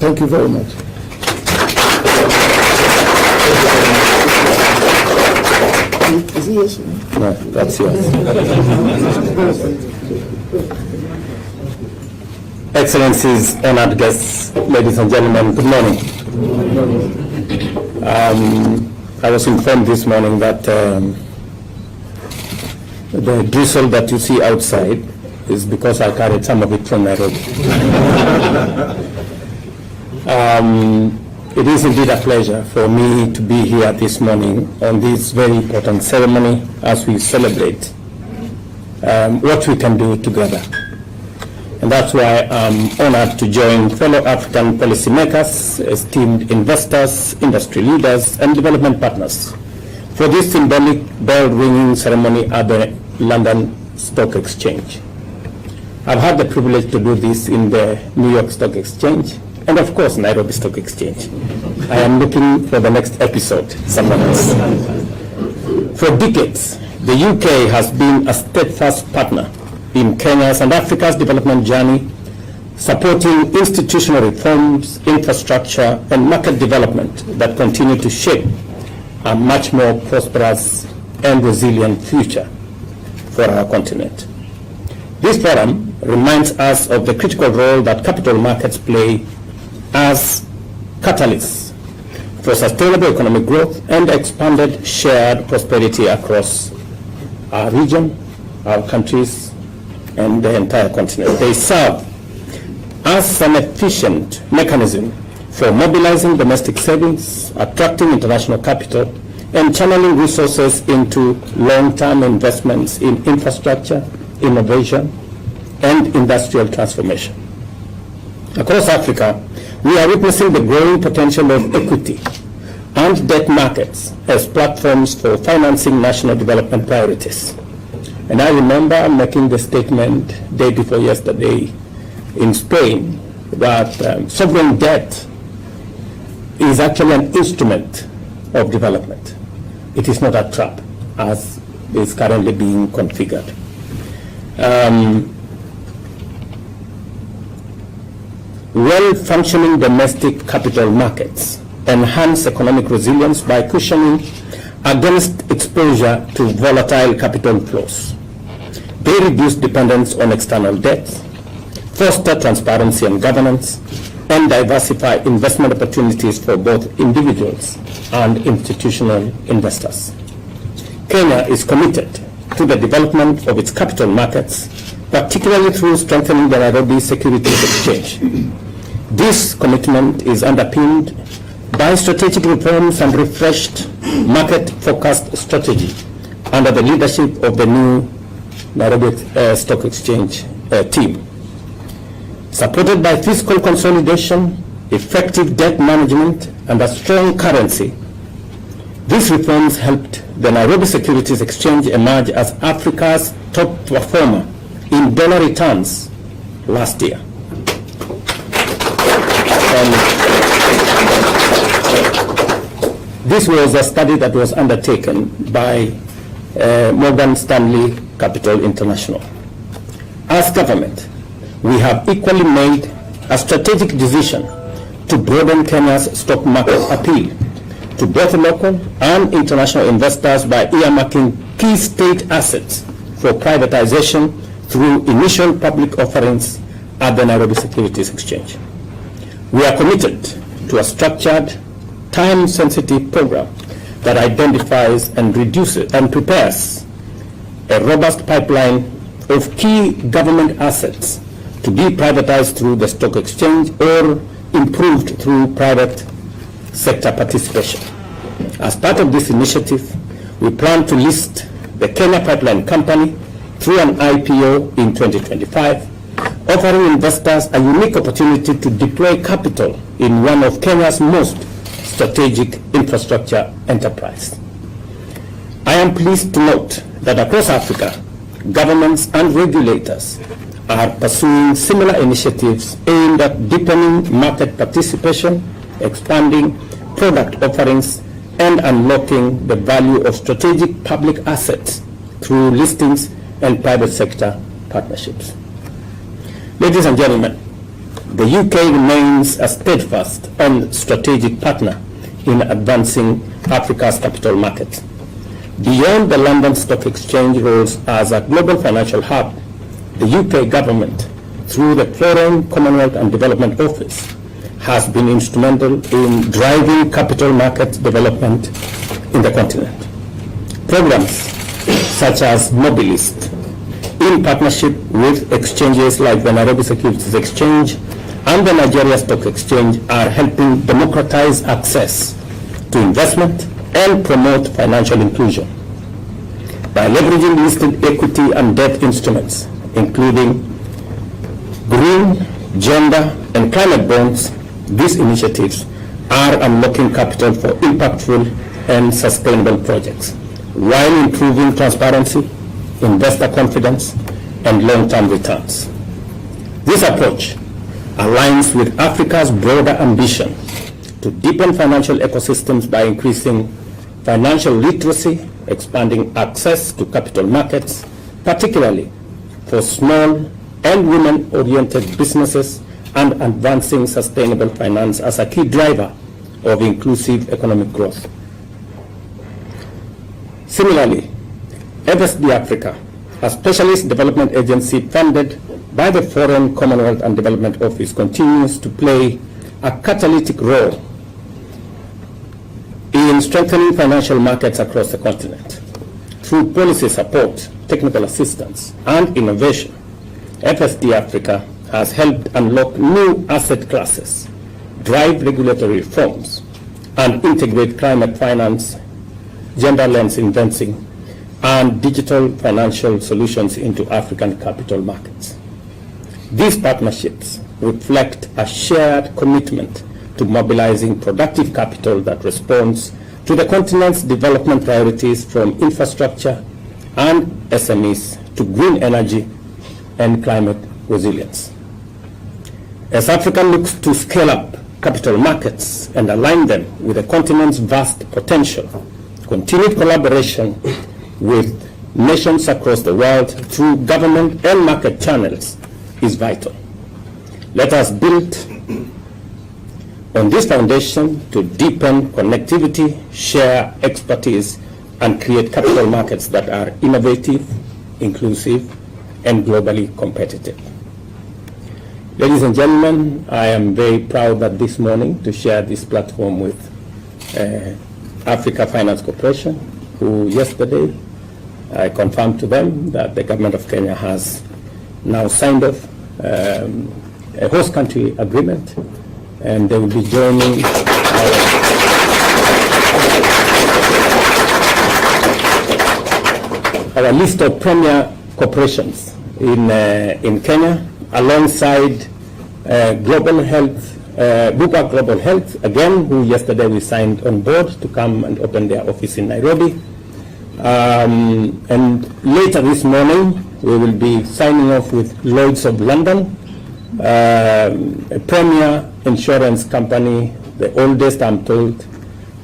Thank you very much. Is he yes? No, that's yours. Excellencies, honored guests, ladies and gentlemen, good morning. I was informed this morning that the drizzle that you see outside is because I carried some of it from Nairobi. It is indeed a pleasure for me to be here this morning on this very important ceremony as we celebrate what we can do together. And that's why I'm honored to join fellow African policymakers, esteemed investors, industry leaders, and development partners for this symbolic bell-ringing ceremony at the London Stock Exchange. I've had the privilege to do this in the New York Stock Exchange and of course Nairobi Stock Exchange. I am looking for the next episode, someone else. For decades, the UK has been a steadfast partner in Kenya's and Africa's development journey, supporting institutional reforms, infrastructure, and market development that continue to shape a much more prosperous and resilient future for our continent. This forum reminds us of the critical role that capital markets play as catalysts for sustainable economic growth and expanded shared prosperity across our region, our countries, and the entire continent. They serve as an efficient mechanism for mobilizing domestic savings, attracting international capital, and channeling resources into long-term investments in infrastructure, innovation, and industrial transformation. Across Africa, we are witnessing the growing potential of equity and debt markets as platforms for financing national development priorities. And I remember making the statement day before yesterday in Spain that sovereign debt is actually an instrument of development. It is not a trap as is currently being configured. Well-functioning domestic capital markets enhance economic resilience by cushioning against exposure to volatile capital flows. They reduce dependence on external debt, foster transparency and governance, and diversify investment opportunities for both individuals and institutional investors. Kenya is committed to the development of its capital markets, particularly through strengthening the Nairobi Securities Exchange. This commitment is underpinned by strategic reforms and refreshed market-focused strategy under the leadership of the new Nairobi Stock Exchange team. Supported by fiscal consolidation, effective debt management, and a strong currency, these reforms helped the Nairobi Securities Exchange emerge as Africa's top performer in dollar returns last year. This was a study that was undertaken by Morgan Stanley Capital International. As government, we have equally made a strategic decision to broaden Kenya's stock market appeal to both local and international investors by earmarking key state assets for privatization through initial public offerings at the Nairobi Securities Exchange. We are committed to a structured, time-sensitive program that identifies and reduces and prepares a robust pipeline of key government assets to be privatized through the stock exchange or improved through private sector participation. As part of this initiative, we plan to list the Kenya Pipeline Company through an IPO in 2025, offering investors a unique opportunity to deploy capital in one of Kenya's most strategic infrastructure enterprise. I am pleased to note that across Africa, governments and regulators are pursuing similar initiatives aimed at deepening market participation, expanding product offerings, and unlocking the value of strategic public assets through listings and private sector partnerships. Ladies and gentlemen, the UK remains a steadfast and strategic partner in advancing Africa's capital market. Beyond the London Stock Exchange roles as a global financial hub, the UK government, through the Foreign, Commonwealth and Development Office, has been instrumental in driving capital market development in the continent. Programs such as Mobilist, in partnership with exchanges like the Nairobi Securities Exchange and the Nigeria Stock Exchange, are helping democratize access to investment and promote financial inclusion. By leveraging listed equity and debt instruments, including green, gender, and climate bonds, these initiatives are unlocking capital for impactful and sustainable projects, while improving transparency, investor confidence, and long-term returns. This approach aligns with Africa's broader ambition to deepen financial ecosystems by increasing financial literacy, expanding access to capital markets, particularly for small and women-oriented businesses, and advancing sustainable finance as a key driver of inclusive economic growth. Similarly, FSD Africa, a specialist development agency funded by the Foreign, Commonwealth and Development Office, continues to play a catalytic role in strengthening financial markets across the continent. Through policy support, technical assistance, and innovation, FSD Africa has helped unlock new asset classes, drive regulatory reforms, and integrate climate finance, gender lens investing, and digital financial solutions into African capital markets. These partnerships reflect a shared commitment to mobilizing productive capital that responds to the continent's development priorities, from infrastructure and SMEs to green energy and climate resilience. As Africa looks to scale up capital markets and align them with the continent's vast potential, continued collaboration with nations across the world through government and market channels is vital. Let us build on this foundation to deepen connectivity, share expertise, and create capital markets that are innovative, inclusive, and globally competitive. Ladies and gentlemen, I am very proud that this morning to share this platform with Africa Finance Corporation, who yesterday I confirmed to them that the government of Kenya has now signed off a host country agreement, and they will be joining our list of premier corporations in Kenya, alongside Global Health, Bupa Global Health, again, who yesterday we signed on board to come and open their office in Nairobi. And later this morning, we will be signing off with Lloyd's of London, a premier insurance company, the oldest, I'm told,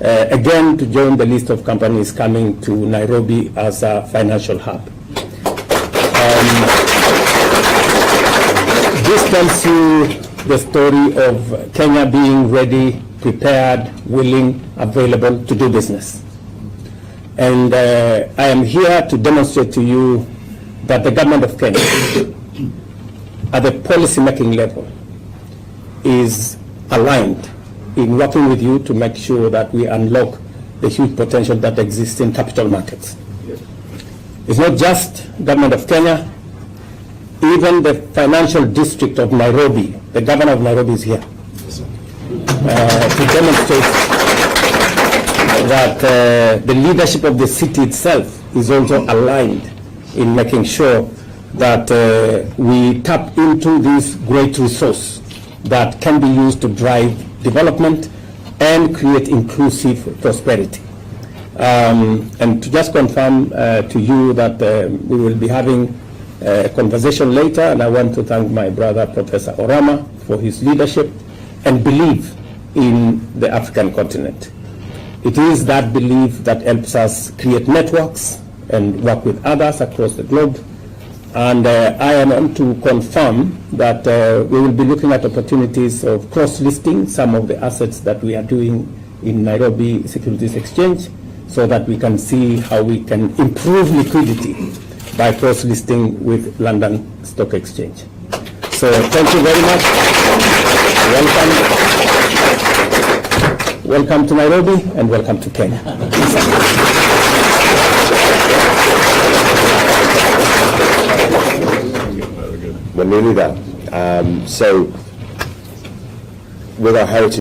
again to join the list of companies coming to Nairobi as a financial hub. This tells you the story of Kenya being ready, prepared, willing, available to do business. And I am here to demonstrate to you that the government of Kenya, at the policy-making level, is aligned in working with you to make sure that we unlock the huge potential that exists in capital markets. It's not just government of Kenya. Even the financial district of Nairobi, the governor of Nairobi is here to demonstrate that the leadership of the city itself is also aligned in making sure that we tap into this great resource that can be used to drive development and create inclusive prosperity. And to just confirm to you that we will be having a conversation later, and I want to thank my brother Professor Orama for his leadership and belief in the African continent. It is that belief that helps us create networks and work with others across the globe And I am on to confirm that we will be looking at opportunities of cross-listing some of the assets that we are doing in Nairobi Securities Exchange, so that we can see how we can improve liquidity by cross-listing with London Stock Exchange. So thank you very much. Welcome to Nairobi and welcome to Kenya. Well, nearly that. So, with our heritage